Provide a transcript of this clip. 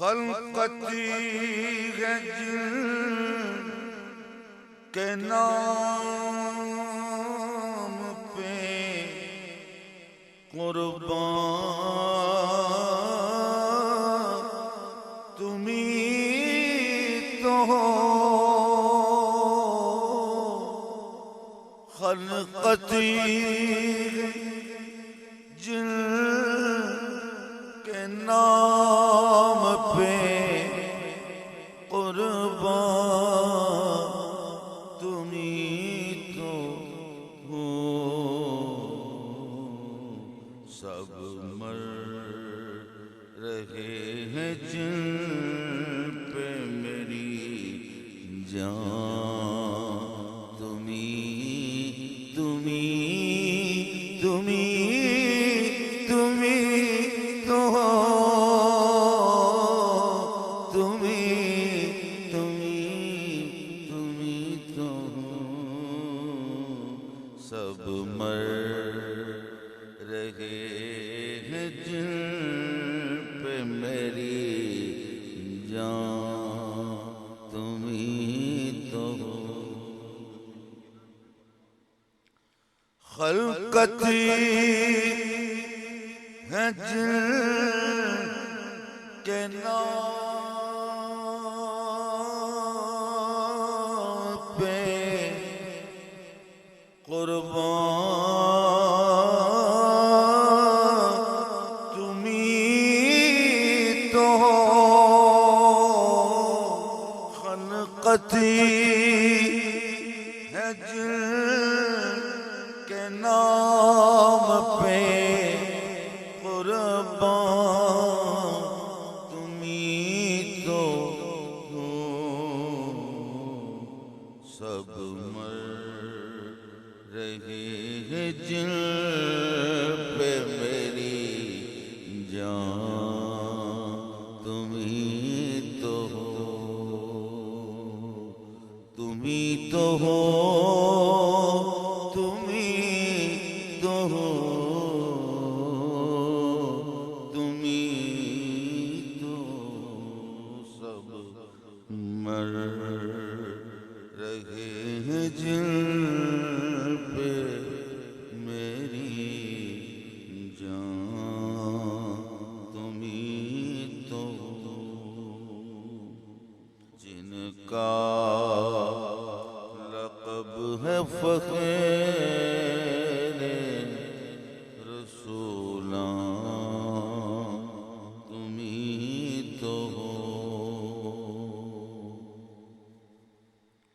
خلقتی ہے جن کے نام پہ قربان تمہیں تو ہو خلقتی جن کے نام پہ قربان تمہیں تو ہو سب مر رہے ہیں جن پہ میری جان تمہیں تو ہو تمہیں تو ہو سب مر رہے ہیں جن پہ میری جان تمہیں تو ہو خلقتی ہے جن کے نام پہ قربان تمہیں تو ہو خلقتی ہے جن کے نام پہ قربان تمہیں تو ہو سب مر رہے ہیں جن پہ میری جان تمہیں تو ہو تمہیں تو ہو مر رہے ہیں جن پہ میری جان تمہیں تو جن کا